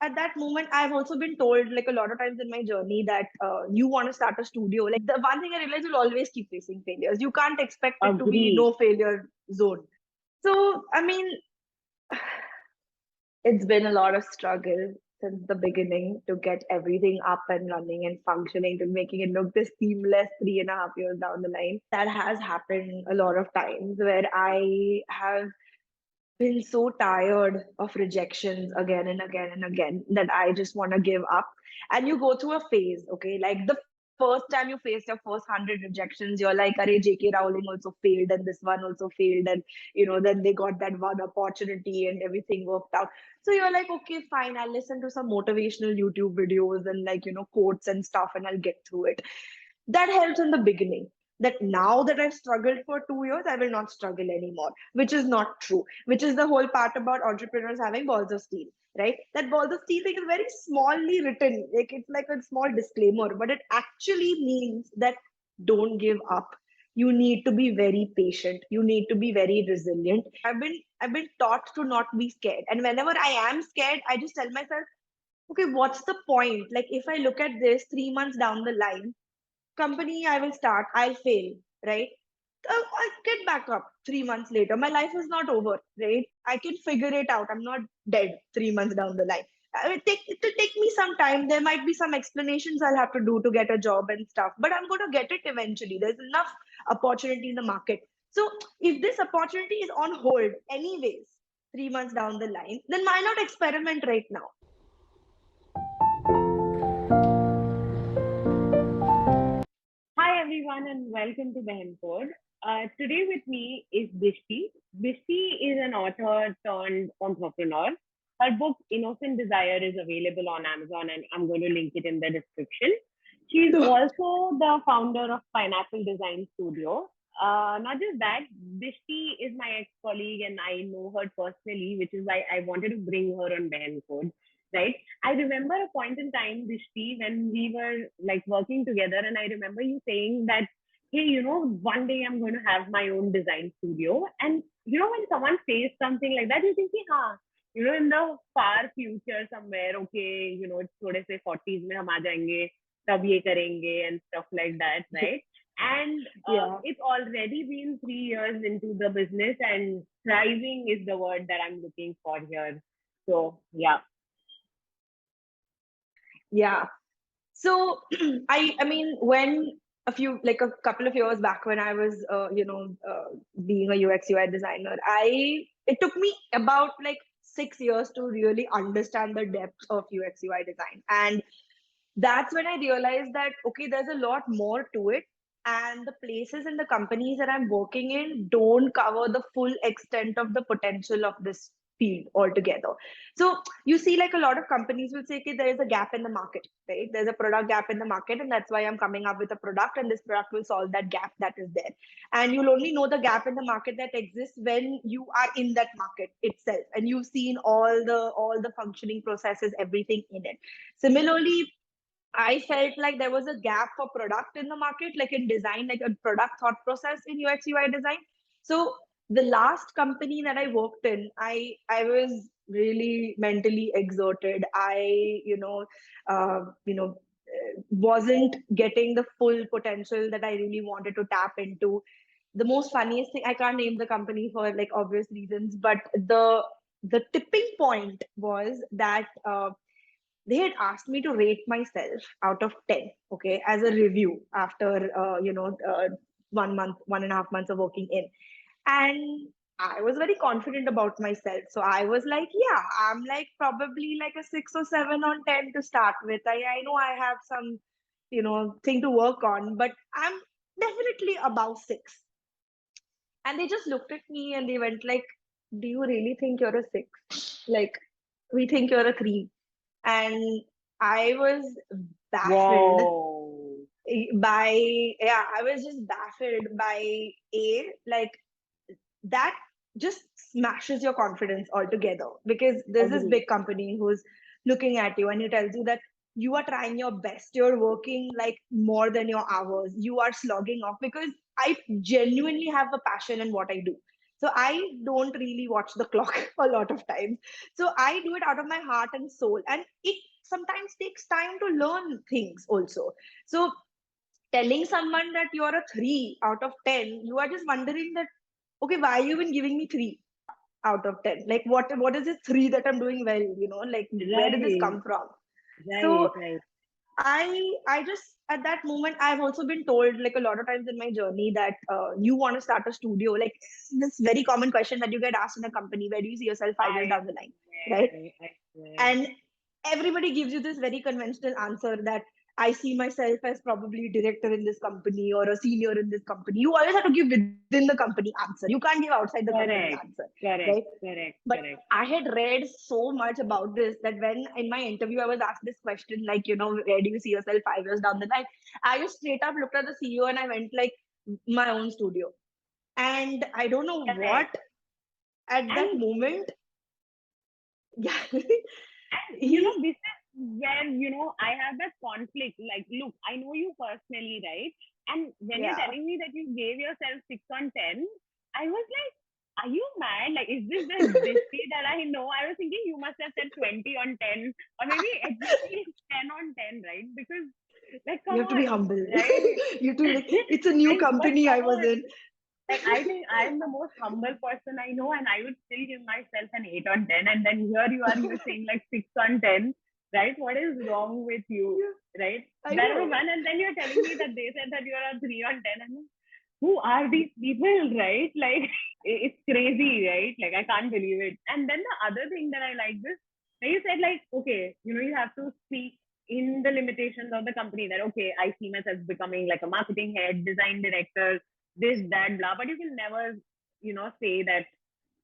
at that moment, I've also been told like a lot of times in my journey that you want to start a studio. Like the one thing I realized, you'll always keep facing failures. You can't expect it to be Agree. no failure zone. So, I mean, it's been a lot of struggle since the beginning to get everything up and running and functioning, to making it look this seamless 3.5 years down the line. That has happened a lot of times where I have been so tired of rejections again and again and again that I just want to give up. And you go through a phase, okay? Like the first time you face your first 100 rejections, you're like, "Arey, J.K. Rowling also failed, and this one also failed, and then they got that one opportunity, and everything worked out." So you're like, "Okay, fine, I'll listen to some motivational YouTube videos and quotes and stuff, and I'll get through it." That helps in the beginning. That now that I've struggled for 2 years, I will not struggle anymore, which is not true. Which is the whole part about entrepreneurs having balls of steel, right? That balls of steel thing is very smallly written, like it's like a small disclaimer, but it actually means that don't give up. You need to be very patient. You need to be very resilient. I've been taught to not be scared, and whenever I am scared, I just tell myself, okay, what's the point? Like if I look at this 3 months down the line, company I will start, I'll fail, right? I'll get back up 3 months later. My life is not over, right? I can figure it out. I'm not dead 3 months down the line. It'll take me some time. There might be some explanations I'll have to do to get a job and stuff, but I'm going to get it eventually. There's enough opportunity in the market. So if this opportunity is on hold, anyways, 3 months down the line, then why not experiment right now? Hi everyone and welcome to BehenCode. Today with me is Dishti. Dishti is an author turned entrepreneur. Her book Innocent Desire is available on Amazon and I'm going to link it in the description. She's also the founder of Pineapple Design Studio. Not just that, Dishti is my ex-colleague and I know her personally, which is why I wanted to bring her on BehenCode, right? I remember a point in time, Dishti, when we were like working together, and I remember you saying that, hey, one day I'm going to have my own design studio. And when someone says something like that, you think, huh, in the far future somewhere, okay, it's थोड़े से 40s में हम आ जाएंगे, तब ये करेंगे and stuff like that, right? And Yeah. it's already been 3 years into the business, and thriving is the word that I'm looking for here. So yeah. Yeah. So I mean, when a couple of years back, when I was being a UX UI designer, I it took me about like 6 years to really understand the depth of UX UI design. And that's when I realized that okay, there's a lot more to it. And the places and the companies that I'm working in don't cover the full extent of the potential of this field altogether. So you see, like a lot of companies will say, okay, there is a gap in the market, right? There's a product gap in the market, and that's why I'm coming up with a product, and this product will solve that gap that is there. And you'll only know the gap in the market that exists when you are in that market itself, and you've seen all the functioning processes, everything in it. Similarly, I felt like there was a gap for product in the market, like in design, like a product thought process in UX UI design. So the last company that I worked in, I was really mentally exerted. Wasn't getting the full potential that I really wanted to tap into. The most funniest thing, I can't name the company for like obvious reasons, but the tipping point was that they had asked me to rate myself out of 10, okay, as a review after 1 month, 1.5 months of working in. And I was very confident about myself. So I was like, yeah, I'm like probably like a 6 or 7 on 10 to start with. I know I have some, thing to work on, but I'm definitely above 6. And they just looked at me and they went like, do you really think you're a 6? Like, we think you're a 3. And I was baffled Whoa. by, yeah, I was just baffled by like that just smashes your confidence altogether, because there's this Agree. big company who's looking at you and he tells you that you are trying your best, you're working like more than your hours, you are slogging off, because I genuinely have a passion in what I do. So I don't really watch the clock a lot of times. So I do it out of my heart and soul. And it sometimes takes time to learn things also. So telling someone that you're a 3 out of 10, you are just wondering that, okay, why are you even giving me 3 out of 10? Like, what is this 3 that I'm doing well? Like, where did this Right, come from? right, So right. I just at that moment I've also been told like a lot of times in my journey that you want to start a studio. Like this very common question that you get asked in a company, where do you see yourself 5 years I down the line, right? swear, I swear. And everybody gives you this very conventional answer that I see myself as probably director in this company or a senior in this company. You always have to give within the company answer. You can't give outside the company Correct, answer, right? correct, correct, But correct. I had read so much about this that when in my interview I was asked this question, like, where do you see yourself 5 years down the line? I just straight up looked at the CEO and I went like, my own studio. And I don't know Correct. what at that And moment, yeah, you know, he, this is where, I have that conflict. Like, look, I know you personally, right? And when you're yeah. telling me that you gave yourself 6 on 10, I was like, are you mad? Like, is this the Dhisti that I know? I was thinking you must have said 20 on 10, or maybe at least 10 on 10, right? Because, like, You come have to be on, humble. right? You to like, it's a new But company I come was on, in. like, I think I'm the most humble person I know, and I would still give myself an 8 on 10. And then here you are, you're saying like 6 on 10, right? What is wrong with you, Yeah, right? I That was know. one. And then you're telling me that they said that you're a 3 on 10. And who are these people, right? Like, it's crazy, right? Like, I can't believe it. And then the other thing that I like this, you said, like, okay, you have to speak in the limitations of the company that, okay, I see myself becoming like a marketing head, design director, this, that, blah. But you can never, say that,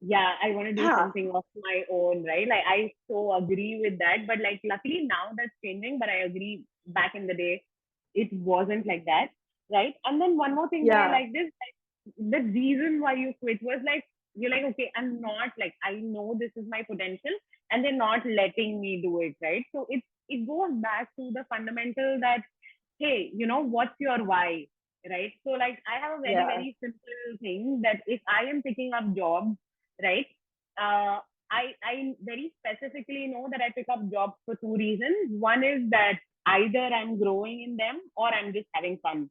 yeah, I want to do Huh. something of my own, right? Like, I so agree with that. But like, luckily now that's changing. But I agree, back in the day, it wasn't like that, right? And then one more thing that I Yeah. like this, like, the reason why you quit was like, you're like, okay, I'm not, like, I know this is my potential, and they're not letting me do it, right? So it goes back to the fundamental that, hey, what's your why, right? So like, I have a very, Yeah. very simple thing that if I am picking up jobs, right? Uh, I very specifically know that I pick up jobs for two reasons. One is that either I'm growing in them or I'm just having fun,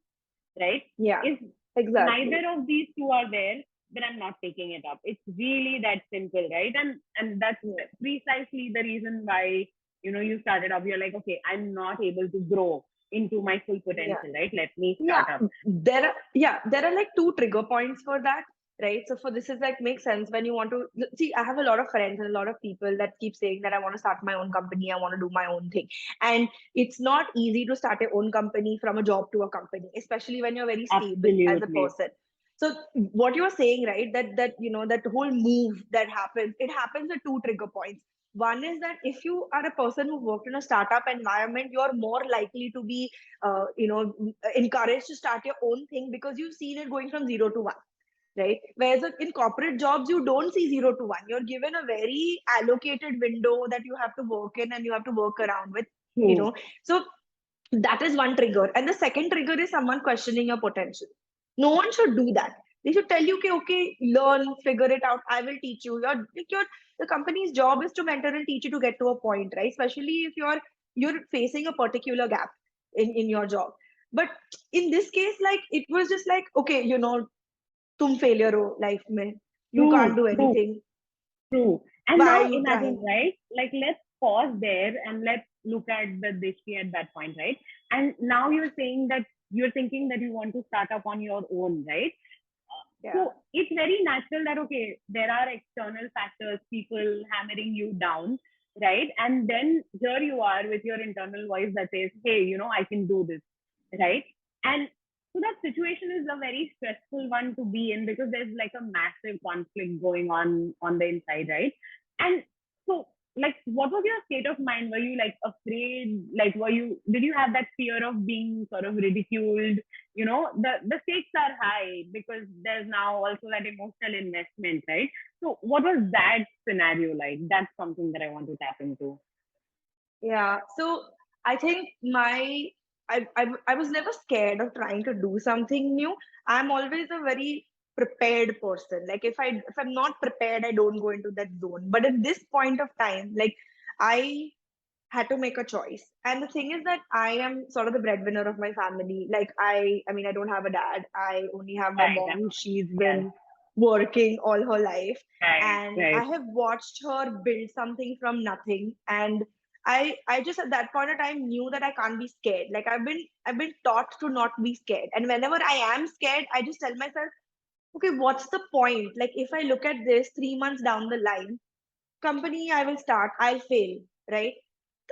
right? Yeah. If Exactly. neither of these two are there, then I'm not taking it up. It's really that simple, right? And that's Yeah. precisely the reason why, you started off. You're like, okay, I'm not able to grow into my full Yeah. potential, right? Let me Yeah. start up. There are like two trigger points for that, right? So for this is like makes sense when you want to see. I have a lot of friends and a lot of people that keep saying that I want to start my own company, I want to do my own thing. And it's not easy to start your own company from a job to a company, especially when you're very stable as a Absolutely. person. So what you're saying, right, that whole move that happens, it happens at two trigger points. One is that if you are a person who worked in a startup environment, you're more likely to be encouraged to start your own thing because you've seen it going from 0 to 1, right? Whereas in corporate jobs you don't see 0 to 1, you're given a very allocated window that you have to work in and you have to work around with, you True. know so that is one trigger. And the second trigger is someone questioning your potential. No one should do that. They should tell you, okay, learn, figure it out, I will teach you. The company's job is to mentor and teach you to get to a point, right? Especially if you're facing a particular gap in your job. But in this case, like, it was just like, okay, tum failure ho life mein, you can't True. do True. anything, True. And why are now you imagine, trying? right? Like, let's pause there and let's look at the Dishti at that point, right? And now you're saying that you're thinking that you want to start up on your own, right? Yeah. So it's very natural that, okay, there are external factors, people hammering you down, right? And then here you are with your internal voice that says, hey, I can do this, right? And so that situation is a very stressful one to be in because there's like a massive conflict going on the inside, right? And so, like, what was your state of mind? Were you like afraid? Like, did you have that fear of being sort of ridiculed? The stakes are high because there's now also that emotional investment, right? So what was that scenario like? That's something that I want to tap into. Yeah. So I think I was never scared of trying to do something new. I'm always a very prepared person. Like if I'm not prepared, I don't go into that zone. But at this point of time, like I had to make a choice. And the thing is that I am sort of the breadwinner of my family. Like I mean, I don't have a dad. I only have my Right. mom. She's Yes. been working all her life. Right. And I Right. have watched her build something from nothing. And I just at that point of time knew that I can't be scared. Like I've been taught to not be scared. And whenever I am scared, I just tell myself, okay, what's the point? Like if I look at this 3 months down the line, company I will start, I'll fail, right?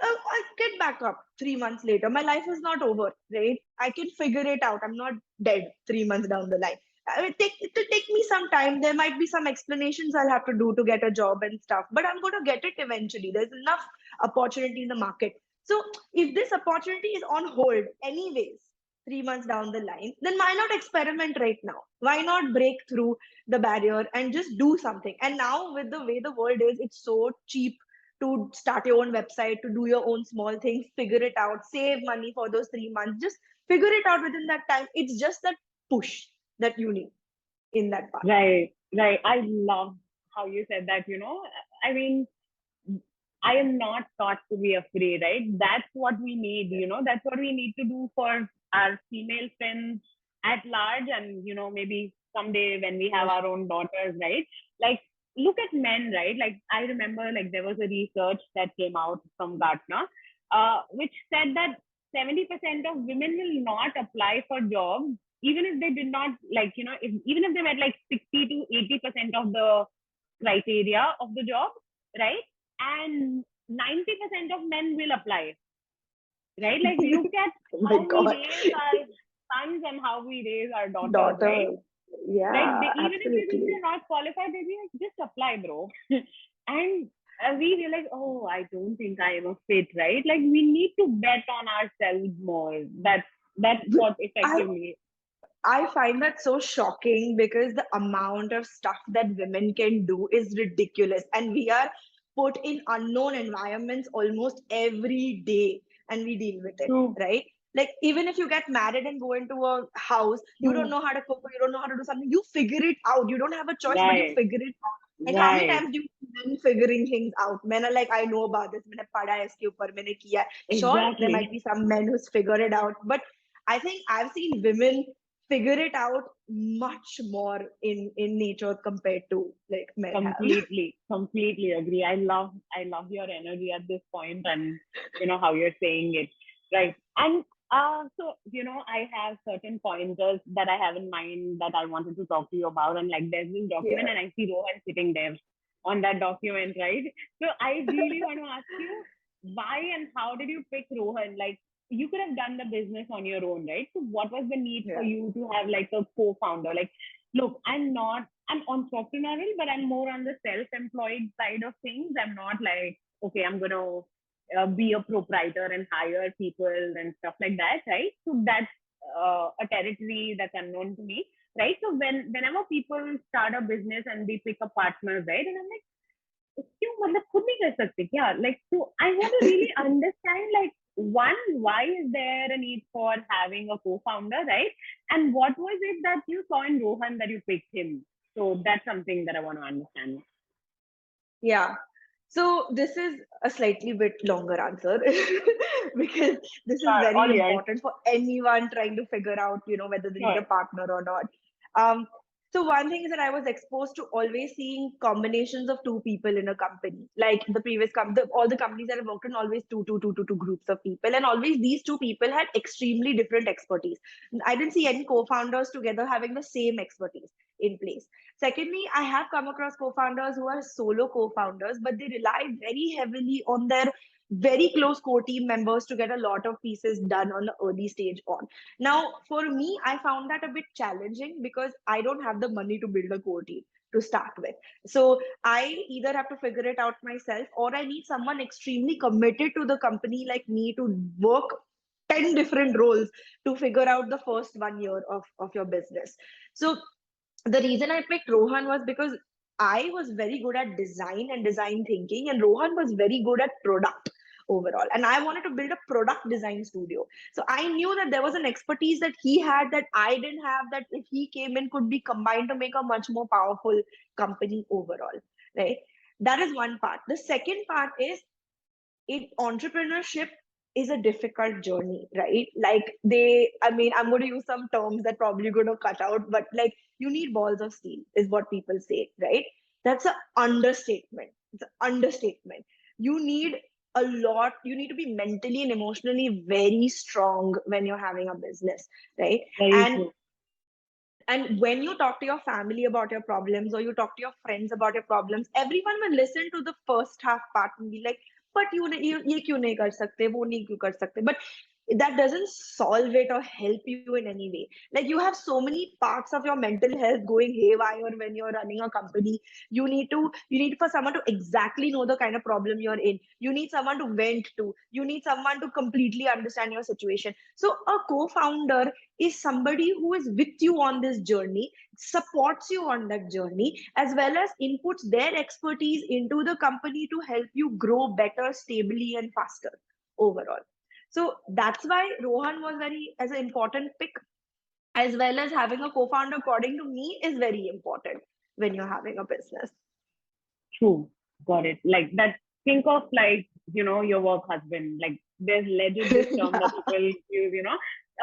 I'll get back up 3 months later. My life is not over, right? I can figure it out. I'm not dead 3 months down the line. It'll take me some time. There might be some explanations I'll have to do to get a job and stuff, but I'm going to get it eventually. There's enough opportunity in the market. So if this opportunity is on hold, anyways, 3 months down the line, then why not experiment right now? Why not break through the barrier and just do something? And now, with the way the world is, it's so cheap to start your own website, to do your own small things, figure it out, save money for those 3 months, just figure it out within that time. It's just that push that you need in that part. Right. Right. I love how you said that, I mean, I am not taught to be afraid, right? That's what we need, that's what we need to do for our female friends at large. And, maybe someday when we have our own daughters, right? Like, look at men, right? Like, I remember, like, there was a research that came out from Gartner, which said that 70% of women will not apply for jobs, even if they did not, like, even if they met like 60 to 80% of the criteria of the job, right? And 90% of men will apply, right? Like, look at Oh my how we God. raise our sons and how we raise our daughters, right? Daughter. Like, Yeah, even if they think absolutely. they're not qualified, they be like, just apply, bro. And we realize, oh, I don't think I am a fit, right? Like, we need to bet on ourselves more. That's what I effectively. I find that so shocking because the amount of stuff that women can do is ridiculous. And we are put in unknown environments almost every day and we deal with it, True. right? Like, even if you get married and go into a house, you don't True. know how to cook or you don't know how to do something, you figure it out. You don't have a choice, but you Right. figure it out. Like, how many Right. times do you see men figuring things out? Men are like, I know about this. मैंने पढ़ा है इसके ऊपर, मैंने किया. Sure, there might Exactly. be some men who's figured it out, but I think I've seen women figure it out much more in nature compared to like men have. Completely agree. I love your energy at this point, and how you're saying it, right? And so I have certain pointers that I have in mind that I wanted to talk to you about, and like there's this document, Yeah. and I see Rohan sitting there on that document, right? So I really want to ask you, why and how did you pick Rohan? Like, you could have done the business on your own, right? So what was the need for Yeah. you to have like a co-founder? Like, look, I'm entrepreneurial, but I'm more on the self-employed side of things. I'm not like, okay, I'm going to be a proprietor and hire people and stuff like that, right? So that's a territory that's unknown to me, right? So whenever people start a business and they pick a partner, right? And I'm like, क्यों मतलब खुद नहीं कर सकते क्या? Like, so I want to really understand, like, one, why is there a need for having a co-founder, right? And what was it that you saw in Rohan that you picked him? So that's something that I want to understand. Yeah. So this is a slightly bit longer answer because this is Sure, very all yours. important for anyone trying to figure out, whether they need Sure. a partner or not. Um, so one thing is that I was exposed to always seeing combinations of two people in a company. Like the previous all the companies that I worked in, always two groups of people, and always these two people had extremely different expertise. I didn't see any co-founders together having the same expertise in place. Secondly, I have come across co-founders who are solo co-founders, but they rely very heavily on their very close core team members to get a lot of pieces done on the early stage on. Now, for me, I found that a bit challenging because I don't have the money to build a core team to start with. So I either have to figure it out myself or I need someone extremely committed to the company like me to work 10 different roles to figure out the first 1 year of your business. So the reason I picked Rohan was because I was very good at design and design thinking, and Rohan was very good at product. overall. And I wanted to build a product design studio. So I knew that there was an expertise that he had that I didn't have, that if he came in could be combined to make a much more powerful company overall, right? That is one part. The second part is, entrepreneurship is a difficult journey, right? Like I'm going to use some terms that probably going to cut out, but like, you need balls of steel is what people say, right? That's an understatement. It's an understatement. You need a lot. You need to be mentally and emotionally very strong when you're having a business, right? Very and true. and when you talk to your family about your problems, or you talk to your friends about your problems, everyone will listen to the first half part and be like, but you ye kyun nahi kar sakte, wo nahi kyun kar sakte. But that doesn't solve it or help you in any way. Like, you have so many parts of your mental health going haywire when you're running a company. You need for someone to exactly know the kind of problem you're in. You need someone to vent to. You need someone to completely understand your situation. So a co-founder is somebody who is with you on this journey, supports you on that journey, as well as inputs their expertise into the company to help you grow better, stably, and faster overall. So that's why Rohan was very as an important pick, as well as having a co-founder, according to me, is very important when you're having a business. True. Got it. Like that, think of like, your work husband. Like there's legit this term that Yeah. people use.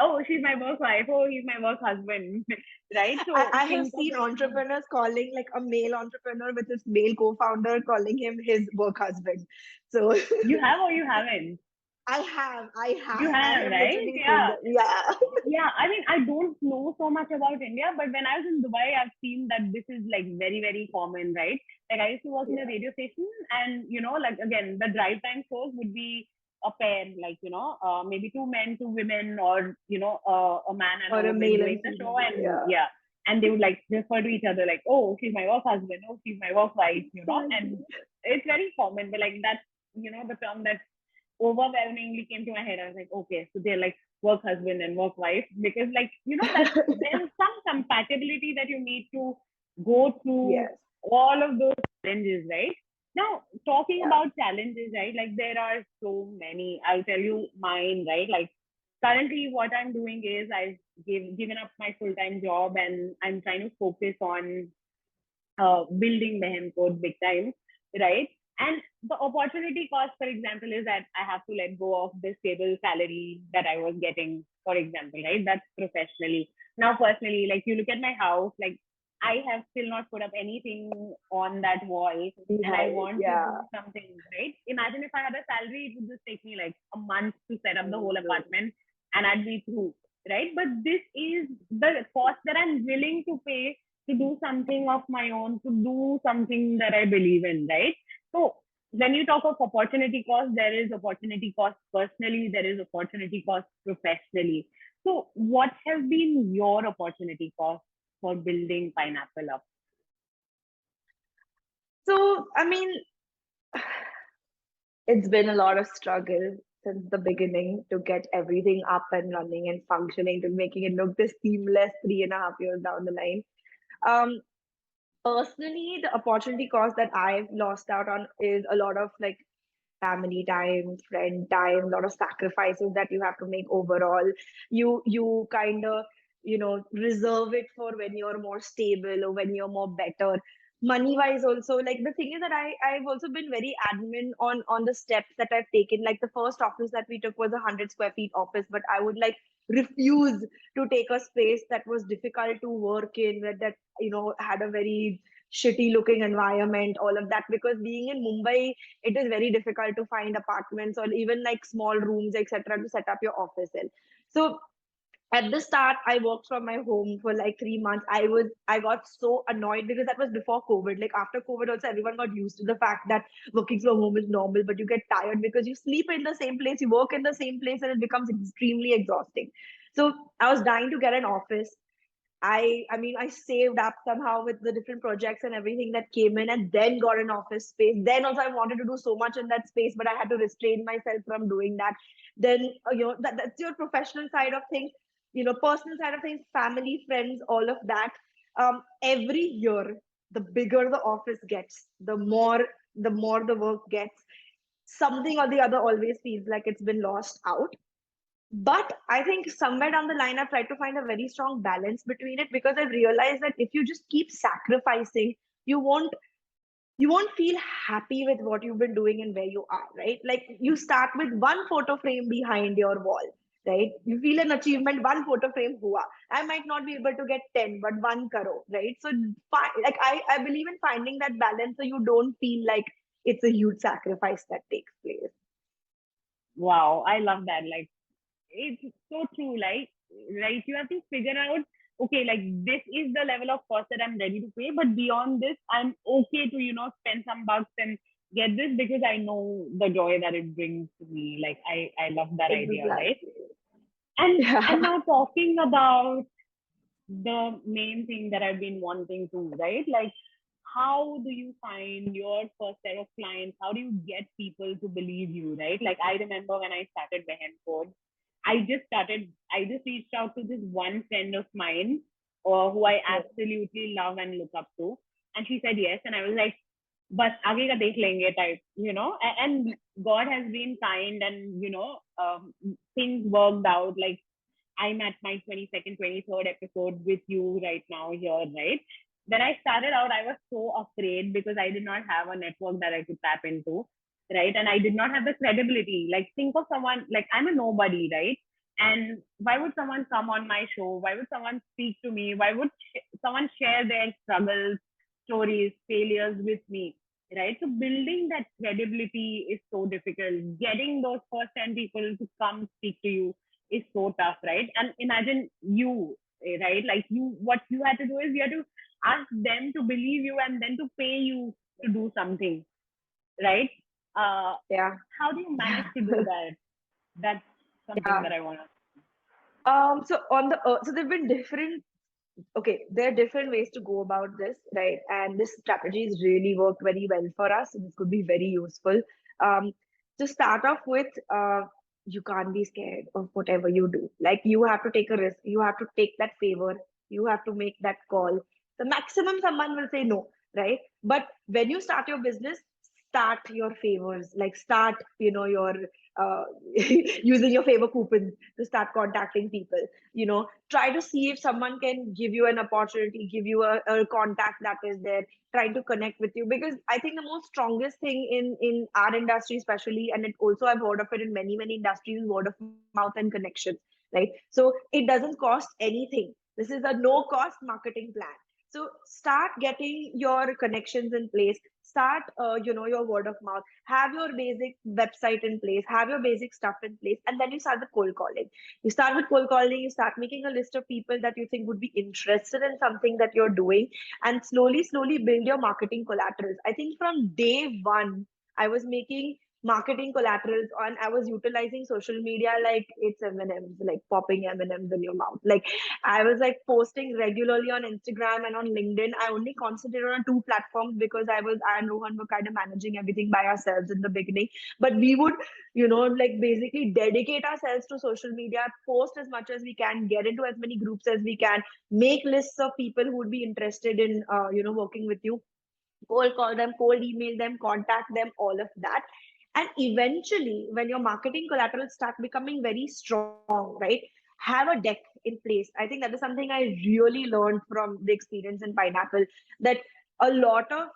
Oh, she's my work wife. Oh, he's my work husband. Right? So I have think of seen it. entrepreneurs calling, like, a male entrepreneur with his male co-founder, calling him his work husband. So You have or you haven't? I You have, have right? literally seen Yeah. that. Yeah. Yeah, I mean, I don't know so much about India, but when I was in Dubai, I've seen that this is like very, very common, right? Like I used to work in a Yeah. radio station, and like again, the drive time shows would be a pair, like maybe two men, two women, or a man and Or a a woman male doing and the show, female. and Yeah. yeah, and they would like refer to each other like, oh, she's my work husband, oh, she's my work wife, and Exactly. it's very common, but like that's the term that overwhelmingly came to my head. I was like, okay, so they're like work husband and work wife, because like that there's some compatibility that you need to go through Yes. all of those challenges, right? Now, talking Yeah. about challenges, right? Like there are so many. I'll tell you mine, right? Like currently, what I'm doing is I've given up my full time job, and I'm trying to focus on building BehenCode big time, right? And the opportunity cost, for example, is that I have to let go of the stable salary that I was getting, for example, right? That's professionally. Now, personally, like you look at my house, like I have still not put up anything on that wall, and I Behind. want to Yeah. do something, right? Imagine if I had a salary, it would just take me like a month to set up I the whole know. apartment, and I'd be through, right? But this is the cost that I'm willing to pay to do something of my own, to do something that I believe in, right? So when you talk of opportunity cost, there is opportunity cost personally, there is opportunity cost professionally. So what has been your opportunity cost for building Pineapple up? So, I mean, it's been a lot of struggle since the beginning to get everything up and running and functioning, to making it look this seamless 3.5 years down the line. Um, Personally, the opportunity cost that I've lost out on is a lot of, like, family time, friend time, a lot of sacrifices that you have to make overall. You kind of, reserve it for when you're more stable or when you're more better. Money wise also, like, the thing is that I've also been very adamant on the steps that I've taken. Like, the first office that we took was 100 square feet office, but I would like refuse to take a space that was difficult to work in, that had a very shitty looking environment, all of that, because being in Mumbai, it is very difficult to find apartments or even like small rooms, etc., to set up your office in. So at the start, I worked from my home for like 3 months. I got so annoyed because that was before COVID. Like, after COVID also, everyone got used to the fact that working from home is normal, but you get tired because you sleep in the same place, you work in the same place, and it becomes extremely exhausting. So I was dying to get an office. I mean, I saved up somehow with the different projects and everything that came in, and then got an office space. Then also, I wanted to do so much in that space, but I had to restrain myself from doing that. Then, that's your professional side of things. Personal side of things, family, friends, all of that. Every year, the bigger the office gets, the more the work gets. something or the other always feels like it's been lost out. But I think somewhere down the line, I've tried to find a very strong balance between it, because I've realized that if you just keep sacrificing, you won't you won't feel happy with what you've been doing and where you are, right? Like, you start with one photo frame behind your wall, right? You feel an achievement, one photo frame hua. I might not be able to get 10, but 1 crore, right? So like, I believe in finding that balance so you don't feel like it's a huge sacrifice that takes place. Wow, I love that. Like, it's so true. Like, right, you have to figure out, okay, like this is the level of cost that I'm ready to pay, but beyond this, I'm okay to, spend some bucks and get this because I know the joy that it brings to me. Like, I love that idea, right? Exactly. And Yeah. now talking about the main thing that I've been wanting to, right? Like, how do you find your first set of clients? How do you get people to believe you, right? Like, I remember when I started BehenCode, I just reached out to this one friend of mine, who I absolutely love and look up to. And she said yes. And I was like, but aage ka dekh lenge type, and God has been kind, and, things worked out. Like, I'm at my 22nd, 23rd episode with you right now here, right? When I started out, I was so afraid because I did not have a network that I could tap into, right? And I did not have the credibility. Like, think of someone, like, I'm a nobody, right? And why would someone come on my show? Why would someone speak to me? Why would someone share their struggles, stories, failures with me? Right? So building that credibility is so difficult. Getting those first 10 people to come speak to you is so tough, right? And imagine you, right? Like, what you had to do is you had to ask them to believe you and then to pay you to do something, right? Uh, Yeah. how do you manage to do that? That's something Yeah. that I want to. So on the so there've been different, okay, there are different ways to go about this, right? And this strategy has really worked very well for us. So this could be very useful. Um, to start off with, you can't be scared of whatever you do. Like, you have to take a risk. You have to take that favor. You have to make that call. The maximum someone will say no, right? But when you start your business, start your favors. Like, start, your uh, using your favor coupons to start contacting people. Try to see if someone can give you an opportunity, give you a contact that is there, trying to connect with you. Because I think the most strongest thing in our industry especially, and it also, I've heard of it in many industries, is word of mouth and connections, right? So it doesn't cost anything. This is a no cost marketing plan. So start getting your connections in place, start your word of mouth, have your basic website in place, have your basic stuff in place, and then you start with cold calling. You start with cold calling, you start making a list of people that you think would be interested in something that you're doing, and slowly build your marketing collaterals. I think from day one, I was making marketing collaterals on, I was utilizing social media like it's M&Ms, like popping M&Ms in your mouth. Like, I was like posting regularly on Instagram and on LinkedIn. I only concentrated on two platforms because I and Rohan were kind of managing everything by ourselves in the beginning. But we would, like, basically dedicate ourselves to social media, post as much as we can, get into as many groups as we can, make lists of people who would be interested in, working with you, cold call them, cold email them, contact them, all of that. And eventually, when your marketing collateral start becoming very strong, right, have a deck in place. I think that is something I really learned from the experience in Pineapple, that a lot of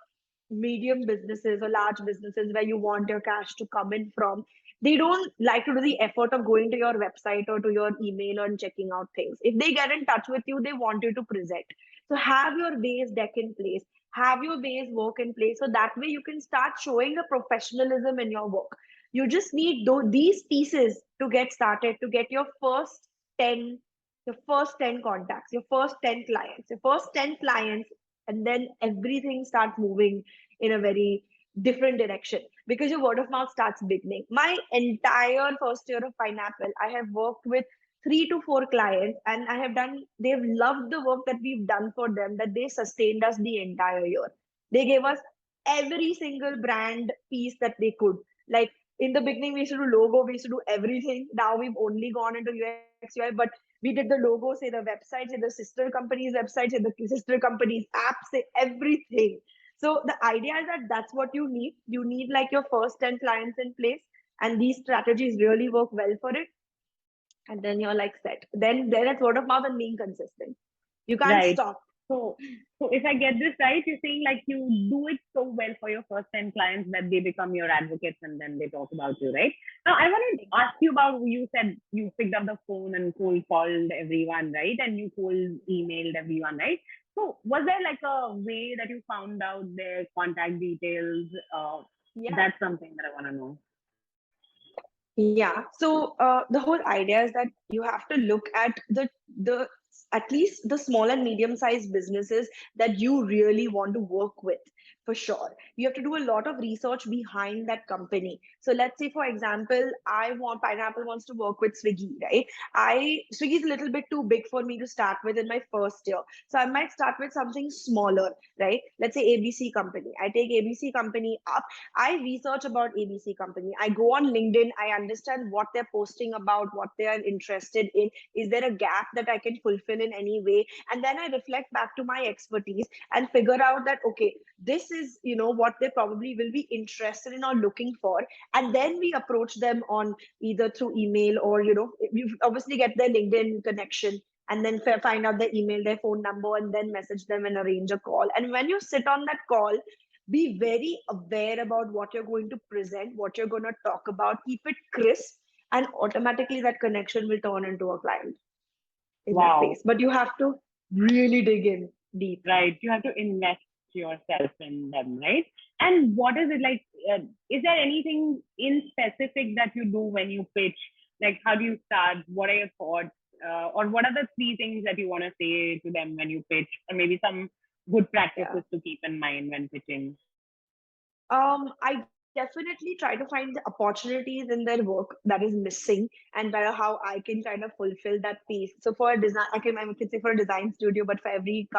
medium businesses or large businesses where you want your cash to come in from, they don't like to do the effort of going to your website or to your email and checking out things. If they get in touch with you, they want you to present. So have your base deck in place, have your base work in place, so that way you can start showing the professionalism in your work. You just need these pieces to get started, to get your first 10, your first 10 contacts, your first 10 clients, your first 10 clients, and then everything starts moving in a very different direction, because your word of mouth starts beginning. My entire first year of Pineapple, I have worked with 3 to 4 clients, and they've loved the work that we've done for them, that they sustained us the entire year. They gave us every single brand piece that they could. Like, in the beginning, we used to do logo, we used to do everything. Now we've only gone into UX UI, but we did the logo, say the website, say the sister company's website, say the sister company's app, say everything. So the idea is that that's what you need. You need like your first 10 clients in place, and these strategies really work well for it. And then you're like set. Then it's word of mouth and being consistent. You can't Right. stop. So, so if I get this right, you're saying like you do it so well for your first 10 clients that they become your advocates and then they talk about you, right? Now, I want to ask you about, you said you picked up the phone and cold called everyone, right? And you cold emailed everyone, right? So, was there like a way that you found out their contact details? Yeah. That's something that I want to know. Yeah. So the whole idea is that you have to look at the at least the small and medium sized businesses that you really want to work with, for sure. You have to do a lot of research behind that company. So let's say, for example, I want Pineapple wants to work with Swiggy, right? I Swiggy is a little bit too big for me to start with in my first year. So I might start with something smaller, right? Let's say ABC company. I take ABC company up. I research about ABC company. I go on LinkedIn. I understand what they're posting about, what they are interested in. Is there a gap that I can fulfill in any way? And then I reflect back to my expertise and figure out that, okay, this is, what they probably will be interested in or looking for. And then we approach them on either through email or, you obviously get their LinkedIn connection and then find out their email, their phone number, and then message them and arrange a call. And when you sit on that call, be very aware about what you're going to present, what you're going to talk about, keep it crisp, and automatically that connection will turn into a client in that Wow. phase. But you have to really dig in deep. Right. You have to invest yourself in them, right? And what is it like? Is there anything in specific that you do when you pitch? Like, how do you start? What are your thoughts? Or what are the three things that you want to say to them when you pitch? Or maybe some good Yeah. practices to keep in mind when pitching? I definitely try to find the opportunities in their work that is missing, and better how I can kind of fulfill that piece. So for a design, I can say for a design studio, but for every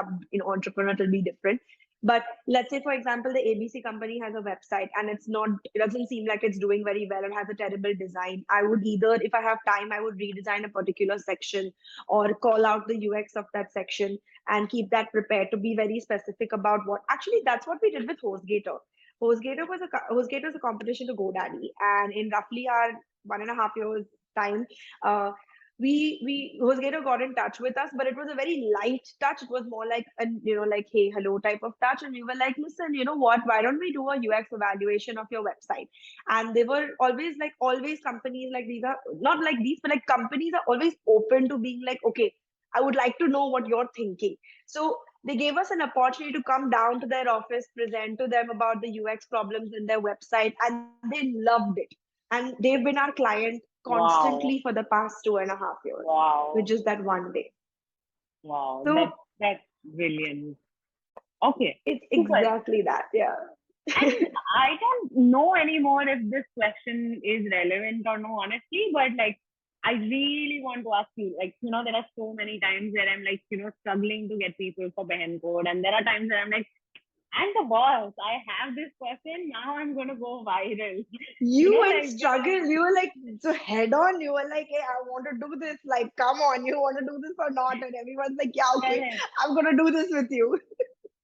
entrepreneur, it'll be different. But let's say, for example, the ABC company has a website and it doesn't seem like it's doing very well. It has a terrible design. I would either, if I have time, I would redesign a particular section or call out the UX of that section and keep that prepared to be very specific about what. Actually, that's what we did with HostGator. HostGator is a competition to GoDaddy, and in roughly our 1.5 years time, uh, we HostGator got in touch with us, but it was a very light touch. It was more like a like hey hello type of touch, and we were like, listen, you know what? Why don't we do a UX evaluation of your website? And they were always companies like these are not like these, but like companies are always open to being like, okay, I would like to know what you're thinking. So they gave us an opportunity to come down to their office, present to them about the UX problems in their website, and they loved it. And they've been our client constantly Wow. for the past 2.5 years, with Wow. just that one day. Wow. So That's brilliant. Okay. it's Super. exactly that. Yeah. And I don't know anymore if this question is relevant or no, honestly, but like, I really want to ask you, like, there are so many times where I'm like, struggling to get people for BehenCode. And there are times where I'm like, I'm the boss. I have this person. Now I'm going to go viral. You went Like, struggle. You were like, so head on. You were like, hey, I want to do this. Like, come on, you want to do this or not? And everyone's like, yeah, okay, correct, I'm gonna do this with you.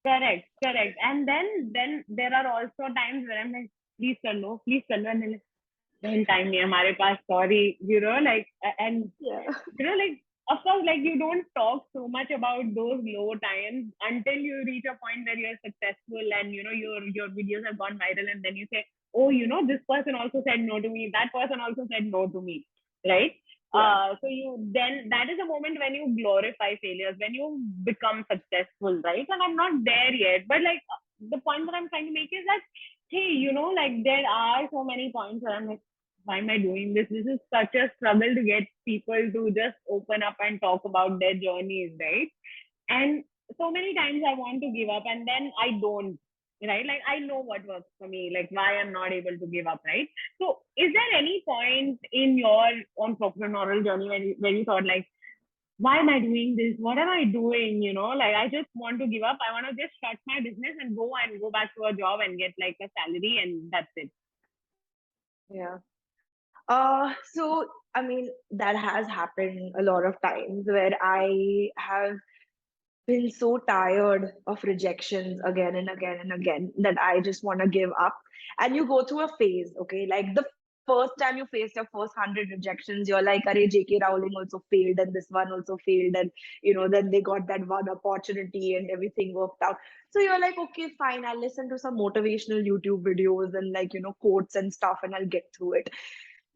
correct. And then there are also times where I'm like, please kar lo. And they're like, "Behen, time nahi hai hamare paas, sorry, like, and Yeah. like, of course, like you don't talk so much about those low times until you reach a point where you're successful and your videos have gone viral, and then you say, oh, this person also said no to me, that person also said no to me, right? Yeah. So then that is a moment when you glorify failures, when you become successful, right? And I'm not there yet, but like the point that I'm trying to make is that, hey, like there are so many points where I'm like, why am I doing this? This is such a struggle to get people to just open up and talk about their journeys, right? And so many times I want to give up and then I don't, right? Like I know what works for me, like why I'm not able to give up, right? So is there any point in your entrepreneurial journey where you thought like, why am I doing this? What am I doing? Like I just want to give up. I want to just shut my business and go back to a job and get like a salary and that's it. Yeah. So I mean, that has happened a lot of times where I have been so tired of rejections again and again and again that I just want to give up. And you go through a phase, okay? Like the first time you face your first 100 rejections, you're like, Arey, J.K. Rowling also failed, and this one also failed, and then they got that one opportunity and everything worked out. So you're like, okay, fine, I'll listen to some motivational YouTube videos and like, quotes and stuff, and I'll get through it.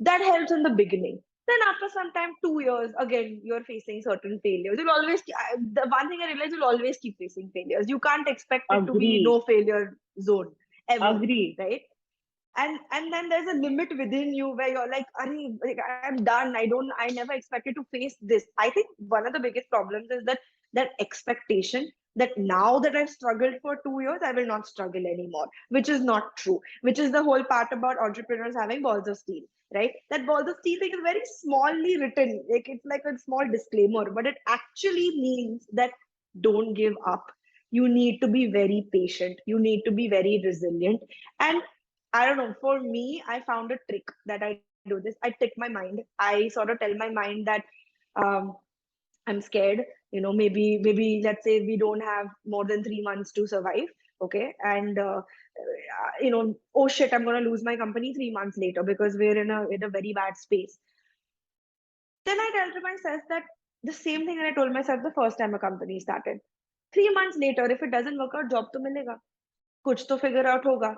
That helps in the beginning. Then after some time, 2 years, again, you're facing certain failures. You'll always, the one thing I realized, you'll always keep facing failures. You can't expect it to be Agree. no failure zone ever, Agree. right? And then there's a limit within you where you're like, like, I'm done. I never expected to face this. I think one of the biggest problems is that expectation that now that I've struggled for 2 years, I will not struggle anymore, which is not true. Which is the whole part about entrepreneurs having balls of steel, right? That balls of steel thing is very smallly written, like it's like a small disclaimer, but it actually means that don't give up. You need to be very patient. You need to be very resilient. And I don't know. For me, I found a trick that I do this. I trick my mind. I sort of tell my mind that um, I'm scared. Maybe let's say we don't have more than 3 months to survive. Okay, and oh shit, I'm gonna lose my company 3 months later because we're in a very bad space. Then I tell to myself that the same thing that I told myself the first time a company started. 3 months later, if it doesn't work out, job to milega. कुछ तो figure out होगा.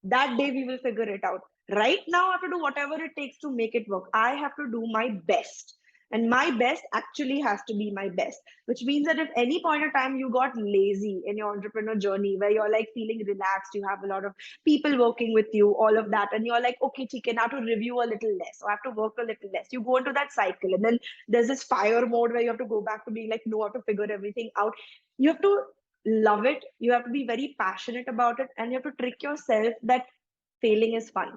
That day we will figure it out. Right now, I have to do whatever it takes to make it work. I have to do my best. And my best actually has to be my best, which means that if any point of time you got lazy in your entrepreneur journey where you're like feeling relaxed, you have a lot of people working with you, all of that, and you're like, okay, okay, now to review a little less, or I have to work a little less. You go into that cycle, and then there's this fire mode where you have to go back to being like, no, I have to figure everything out. You have to love it. You have to be very passionate about it, and you have to trick yourself that failing is fun.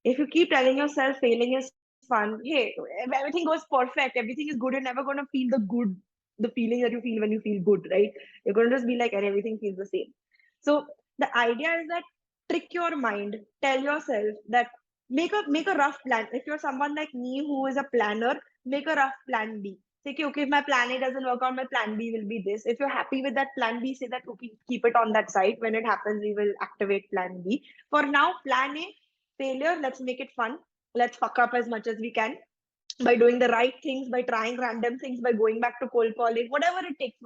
If you keep telling yourself failing is fun, hey, if everything goes perfect, everything is good, you're never going to feel the feeling that you feel when you feel good, right? You're going to just be like, and everything feels the same. So the idea is that trick your mind, tell yourself that make a rough plan. If you're someone like me who is a planner, make a rough plan B. Say, okay, if my plan A doesn't work out, my plan B will be this. If you're happy with that plan B, say that, okay, keep it on that side. When it happens, we will activate plan B. For now, plan A, failure, let's make it fun. Let's fuck up as much as we can by doing the right things, by trying random things, by going back to cold calling, whatever it takes.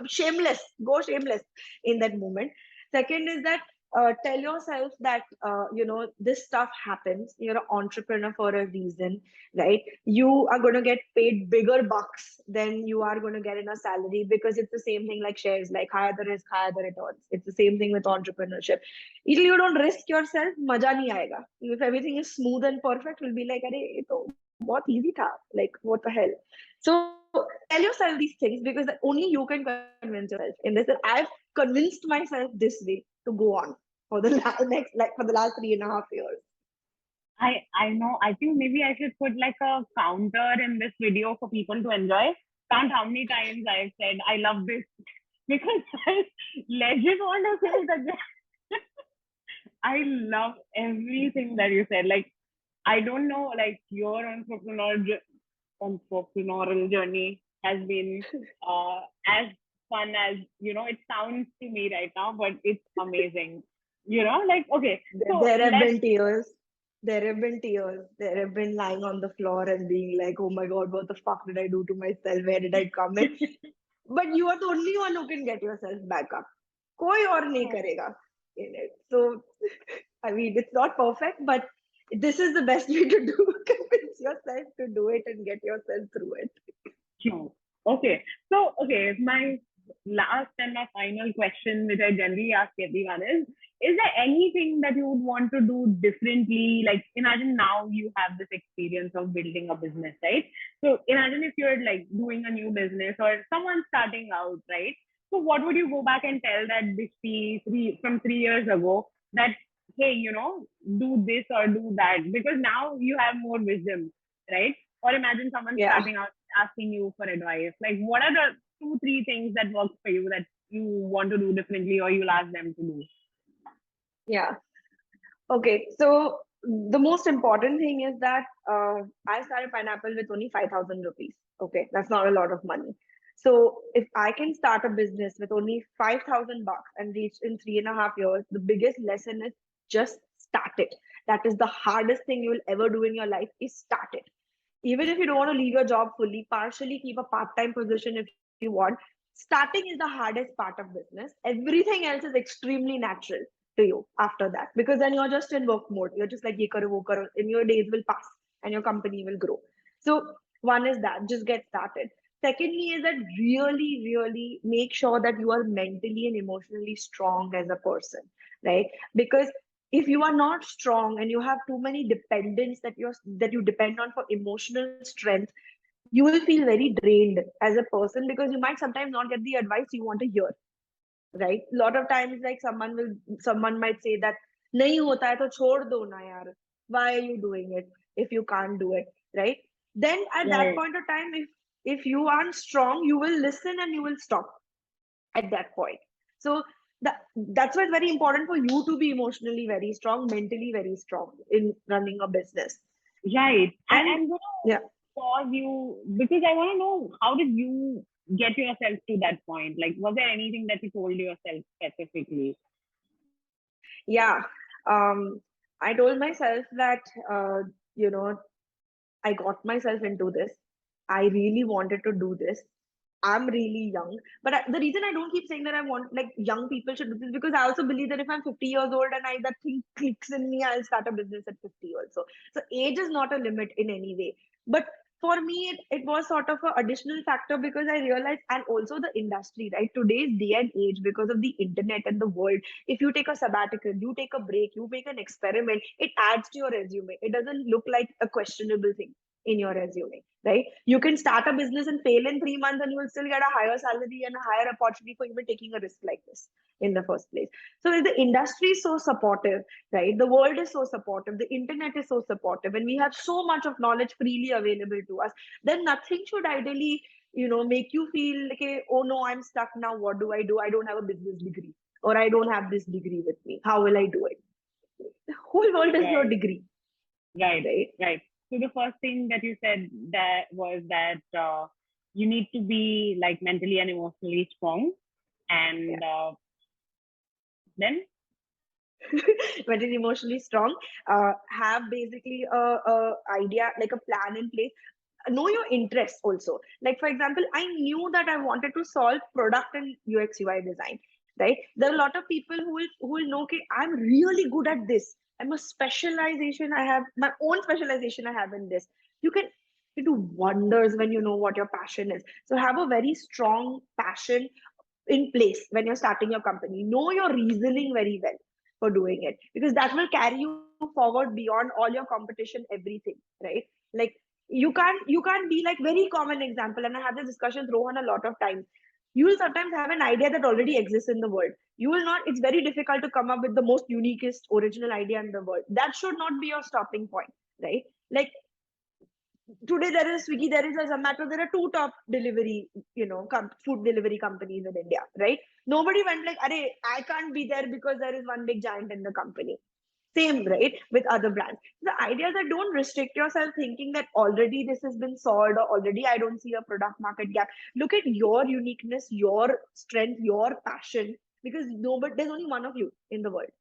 Shameless, go shameless in that moment. Second is that tell yourself that this stuff happens. You're an entrepreneur for a reason, right? You are going to get paid bigger bucks than you are going to get in a salary, because it's the same thing like shares, like higher the risk, higher the returns. It's the same thing with entrepreneurship. If you don't risk yourself, maja nahi aayega. If everything is smooth and perfect, we'll be like, "Arey, ye to बहुत easy था, like what the hell." So tell yourself these things, because only you can convince yourself in this. And I've convinced myself this way to go on for the next, like for the last 3.5 years. I know. I think maybe I should put like a counter in this video for people to enjoy. Count how many times I've said I love this because I legit want to say that I love everything that you said. Like I don't know, like your entrepreneurial journey has been as fun as it sounds to me right now, but it's amazing. Like okay, so There have let's been tears. There have been tears. There have been lying on the floor and being like, oh my God, what the fuck did I do to myself? Where did I come in? But you are the only one who can get yourself back up. कोई और नहीं करेगा in it. So, I mean, it's not perfect, but this is the best way to do. Convince yourself to do it and get yourself through it. True. Okay. So, okay, my last and my final question, which I generally ask everyone is there anything that you would want to do differently? Like, imagine now you have this experience of building a business, right? So, imagine if you're like doing a new business or someone starting out, right? So, what would you go back and tell that from 3 years ago that, hey, do this or do that? Because now you have more wisdom, right? Or imagine someone Yeah. starting out asking you for advice. Like, what are the 2, 3 things that work for you that you want to do differently or you'll ask them to do? Yeah. Okay. So the most important thing is that I started Pineapple with only 5,000 rupees. Okay. That's not a lot of money. So if I can start a business with only 5,000 bucks and reach in 3.5 years, the biggest lesson is just start it. That is the hardest thing you will ever do in your life is start it. Even if you don't want to leave your job fully, partially keep a part-time position if you want. Starting is the hardest part of business. Everything else is extremely natural to you after that, because then you're just in work mode. You're just like ye karo, wo karo, and your days will pass and your company will grow. So one is that just get started. Secondly is that really make sure that you are mentally and emotionally strong as a person, right? Because if you are not strong and you have too many dependents that you depend on for emotional strength, you will feel very drained as a person, because you might sometimes not get the advice you want to hear, right? A lot of times, like someone might say that nahi hota hai to chhod do na yaar, why are you doing it if you can't do it, right? Then at that Right. point of time, if you aren't strong, you will listen and you will stop at that point. So that's why it's very important for you to be emotionally very strong, mentally very strong in running a business. Right. And I'm yeah, gonna pause you because I want to know, how did you get yourself to that point? Like, was there anything that you told yourself specifically? yeah. Um, I told myself that you know I got myself into this. I really wanted to do this. I'm really young, but the reason I don't keep saying that I want like young people should do this, because I also believe that if I'm 50 years old and I that thing clicks in me, I'll start a business at 50 also. So age is not a limit in any way. But for me, it was sort of an additional factor, because I realized, and also the industry, right? Today's day and age, because of the internet and the world, if you take a sabbatical, you take a break, you make an experiment, it adds to your resume. It doesn't look like a questionable thing in your resume, right? You can start a business and fail in 3 months and you will still get a higher salary and a higher opportunity for even taking a risk like this in the first place. So the industry is so supportive, right? The world is so supportive. The internet is so supportive, and we have so much of knowledge freely available to us. Then nothing should ideally, make you feel like, oh no, I'm stuck now. What do? I don't have a business degree, or I don't have this degree with me. How will I do it? The whole world is your Right. degree, Right. right? Right. So the first thing that you said that was that you need to be like mentally and emotionally strong, and then when it's emotionally strong, have basically a idea, like a plan in place. Know your interests also. Like for example, I knew that I wanted to solve product and UX/UI design, right? There are a lot of people who will know, okay, I'm really good at this. I'm a specialization. I have my own specialization. I have in this. You can you do wonders when you know what your passion is. So have a very strong passion in place when you're starting your company. Know your reasoning very well for doing it, because that will carry you forward beyond all your competition, everything, right? Like you can't be like, very common example, and I had this discussion with Rohan a lot of times. You will sometimes have an idea that already exists in the world. You will not, it's very difficult to come up with the most uniquest original idea in the world. That should not be your stopping point, right? Like today there is Swiggy, there is a Zomato, there are two top delivery, food delivery companies in India, right? Nobody went like, "Arey, I can't be there because there is one big giant in the company." Same, right, with other brands. The idea is that don't restrict yourself thinking that already this has been solved, or already I don't see a product market gap. Look at your uniqueness, your strength, your passion, because nobody, there's only one of you in the world,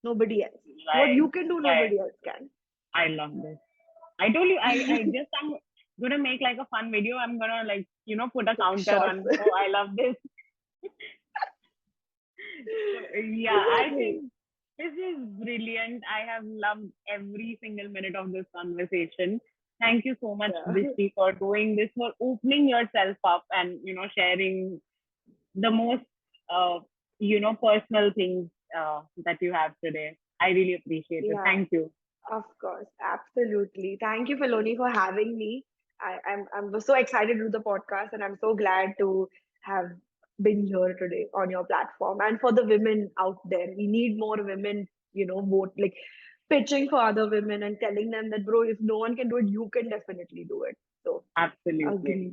nobody else. What right. you can do, Right. nobody else can. I love this. I told you I just I'm gonna make like a fun video. I'm gonna like put a counter Shorts. on. Oh, I love this. So yeah, I Exactly. think this is brilliant. I have loved every single minute of this conversation. Thank you so much, Yeah. Dhisti, for doing this, for opening yourself up and sharing the most uh, personal things that you have today. I really appreciate it. Yeah, Thank you. of course. Absolutely. Thank you, Filoni, for having me. I'm so excited to do the podcast, and I'm so glad to have been here today on your platform. And for the women out there, we need more women, vote like pitching for other women and telling them that, bro, if no one can do it, you can definitely do it. So Absolutely. agree.